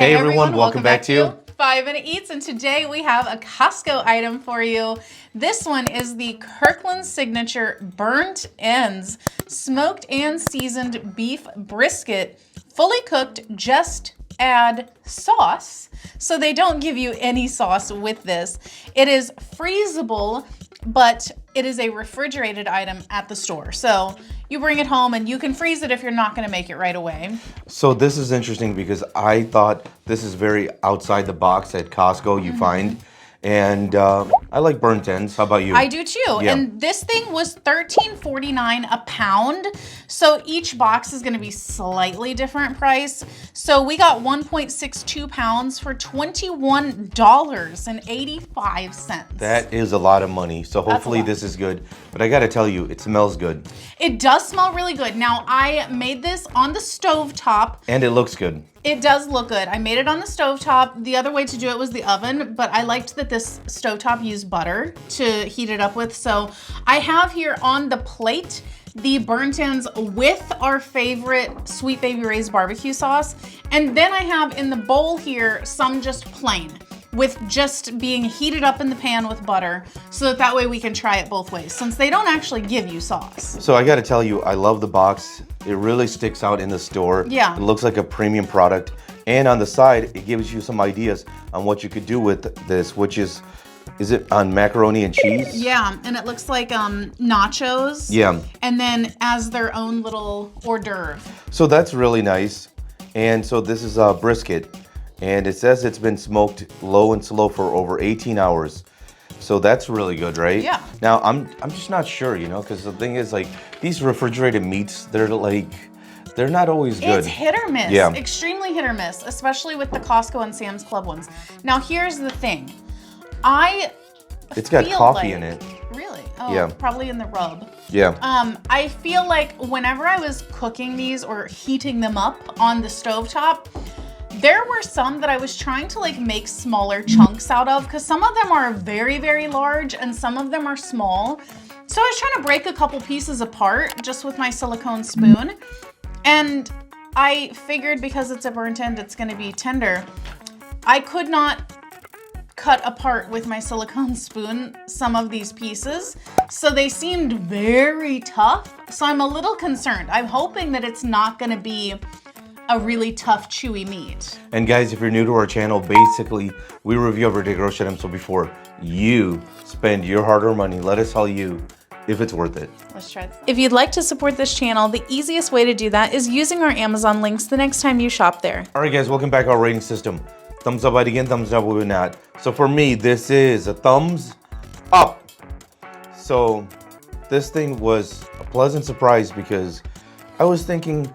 Hey everyone, welcome back to 5 Minute Eats, and today we have a Costco item for you. This one is the Kirkland Signature Burnt Ends Smoked and Seasoned Beef Brisket, fully cooked, just add sauce. So they don't give you any sauce with this. It is freezable, but it is a refrigerated item at the store. So you bring it home and you can freeze it if you're not going to make it right away. So this is interesting because I thought this is very outside the box at Costco you find. And I like burnt ends. How about you? I do too. Yeah. And this thing was $13.49 a pound. So each box is going to be slightly different price. So we got 1.62 pounds for $21.85. That is a lot of money. So hopefully this is good. But I got to tell you, it smells good. It does smell really good. Now, I made this on the stovetop. And it looks good. It does look good. I made it on the stovetop. The other way to do it was the oven, but I liked that this stovetop used butter to heat it up with. So I have here on the plate the burnt ends with our favorite Sweet Baby Ray's barbecue sauce. And then I have in the bowl here some just plain, with just being heated up in the pan with butter, so that way we can try it both ways, since they don't actually give you sauce. So I got to tell you, I love the box. It really sticks out in the store. Yeah. It looks like a premium product. And on the side, it gives you some ideas on what you could do with this, which is it on macaroni and cheese? Yeah, and it looks like nachos. Yeah. And then as their own little hors d'oeuvre. So that's really nice. And so this is a brisket. And it says it's been smoked low and slow for over 18 hours. So that's really good, right? Yeah. Now, I'm just not sure, you know, because the thing is, like, these refrigerated meats, they're not always good. It's hit or miss. Yeah. Extremely hit or miss, especially with the Costco and Sam's Club ones. Now, here's the thing. It's got coffee in it. Really? Oh, Yeah. probably in the rub. Yeah. I feel like whenever I was cooking these or heating them up on the stovetop, there were some that I was trying to like make smaller chunks out of, because some of them are very, very large and some of them are small. So I was trying to break a couple pieces apart just with my silicone spoon. And I figured because it's a burnt end, it's gonna be tender. I could not cut apart with my silicone spoon some of these pieces. So they seemed very tough. So I'm a little concerned. I'm hoping that it's not gonna be a really tough, chewy meat. And guys, if you're new to our channel, basically, we review everyday grocery items. So before you spend your hard-earned money, let us tell you if it's worth it. Let's try this. If you'd like to support this channel, the easiest way to do that is using our Amazon links the next time you shop there. All right, guys, welcome back to our rating system. Thumbs up, again, thumbs up, we're not. So for me, this is a thumbs up. So this thing was a pleasant surprise because I was thinking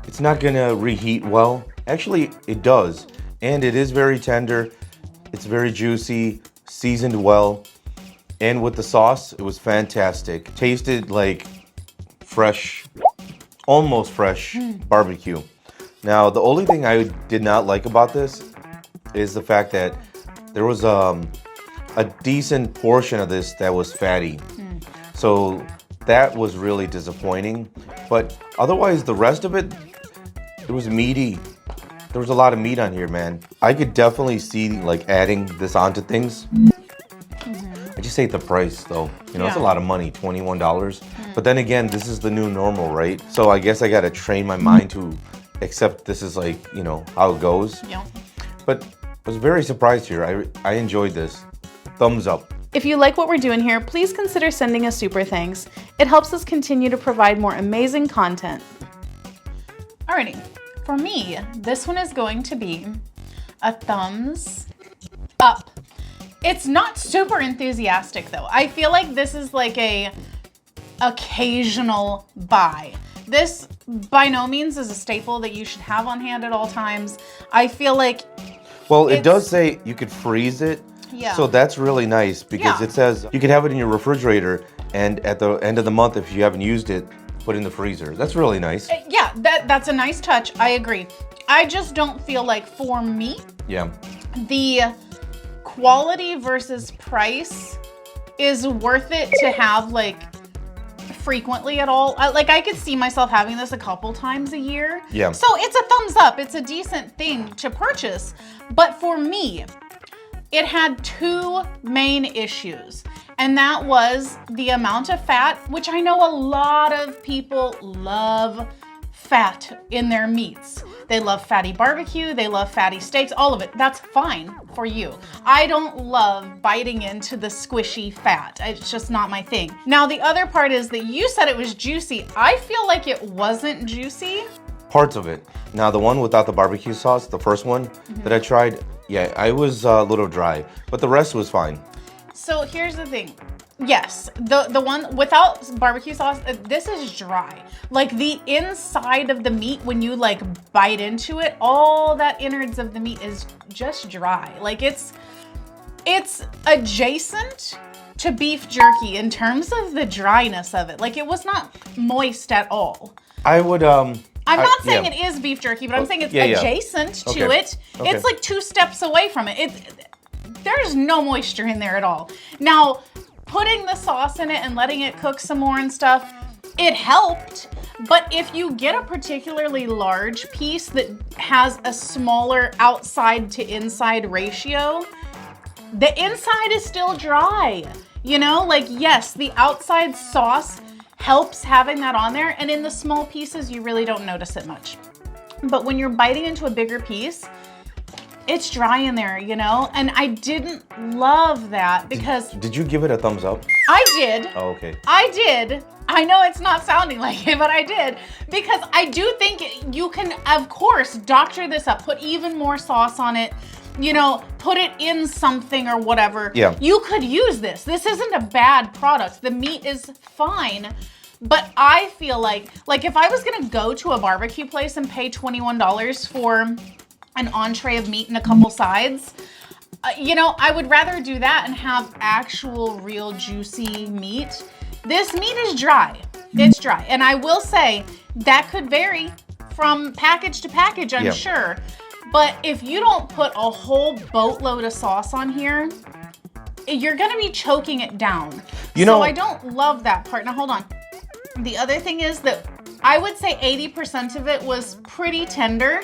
it's not gonna reheat well. Actually, it does. And it is very tender. It's very juicy, seasoned well. And with the sauce, it was fantastic. Tasted like fresh, almost fresh barbecue. Now, the only thing I did not like about this is the fact that there was a decent portion of this that was fatty. So that was really disappointing. But otherwise, the rest of it, it was meaty. There was a lot of meat on here, man. I could definitely see like adding this onto things. I just hate the price though. You know, it's a lot of money, $21. But then again, this is the new normal, right? So I guess I gotta train my mind to accept this is like, you know, how it goes. Yeah. But I was very surprised here. I enjoyed this. Thumbs up. If you like what we're doing here, please consider sending us super thanks. It helps us continue to provide more amazing content. Alrighty, for me, this one is going to be a thumbs up. It's not super enthusiastic though. I feel like this is like a occasional buy. This by no means is a staple that you should have on hand at all times. I feel like well, it does say you could freeze it. Yeah. So that's really nice because it says you can have it in your refrigerator and at the end of the month, if you haven't used it, put it in the freezer. That's really nice. Yeah, that's a nice touch. I agree. I just don't feel like for me, the quality versus price is worth it to have like frequently at all. Like I could see myself having this a couple times a year. Yeah. So it's a thumbs up. It's a decent thing to purchase. But for me, it had two main issues. And that was the amount of fat, which I know a lot of people love fat in their meats. They love fatty barbecue, they love fatty steaks, all of it. That's fine for you. I don't love biting into the squishy fat. It's just not my thing. Now, the other part is that you said it was juicy. I feel like it wasn't juicy. Parts of it. Now, the one without the barbecue sauce, the first one that I tried, yeah, I was a little dry, but the rest was fine. So here's the thing. Yes, the one without barbecue sauce, this is dry. Like the inside of the meat, when you like bite into it, all that innards of the meat is just dry. Like it's adjacent to beef jerky in terms of the dryness of it. Like it was not moist at all. I would, I'm not saying it is beef jerky, but I'm saying it's adjacent to it. Okay. It's like 2 steps away from it. There's no moisture in there at all. Now, putting the sauce in it and letting it cook some more and stuff, it helped. But if you get a particularly large piece that has a smaller outside to inside ratio, the inside is still dry. You know, like yes, the outside sauce helps having that on there. And in the small pieces, you really don't notice it much. But when you're biting into a bigger piece, it's dry in there, you know? And I didn't love that because... Did you give it a thumbs up? I did. Oh, okay. I did. I know it's not sounding like it, but I did. Because I do think you can, of course, doctor this up, put even more sauce on it, you know, put it in something or whatever. Yeah. You could use this. This isn't a bad product. The meat is fine. But I feel like if I was gonna go to a barbecue place and pay $21 for an entree of meat and a couple sides, you know, I would rather do that and have actual real juicy meat. This meat is dry. It's dry. And I will say that could vary from package to package, I'm sure. But if you don't put a whole boatload of sauce on here, you're gonna be choking it down. So I don't love that part. Now hold on. The other thing is that I would say 80% of it was pretty tender.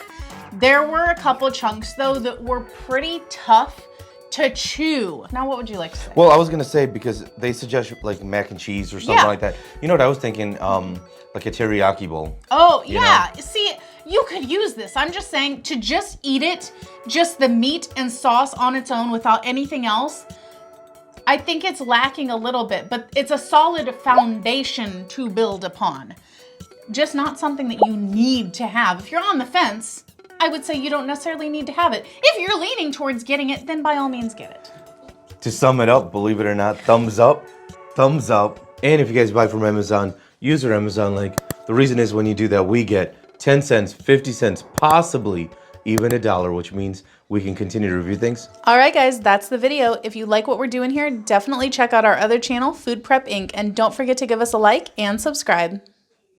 There were a couple chunks though that were pretty tough to chew. Now what would you like to say? Well, I was gonna say, because they suggest like mac and cheese or something like that. You know what I was thinking? Like a teriyaki bowl. Oh yeah, see, you could use this. I'm just saying to just eat it, just the meat and sauce on its own without anything else, I think it's lacking a little bit, but it's a solid foundation to build upon. Just not something that you need to have. If you're on the fence, I would say you don't necessarily need to have it. If you're leaning towards getting it, then by all means get it. To sum it up, believe it or not, thumbs up, thumbs up. And if you guys buy from Amazon, use our Amazon link. The reason is when you do that, we get 10 cents, 50 cents, possibly even $1, which means we can continue to review things. All right, guys, that's the video. If you like what we're doing here, definitely check out our other channel, Food Prep Inc. And don't forget to give us a like and subscribe.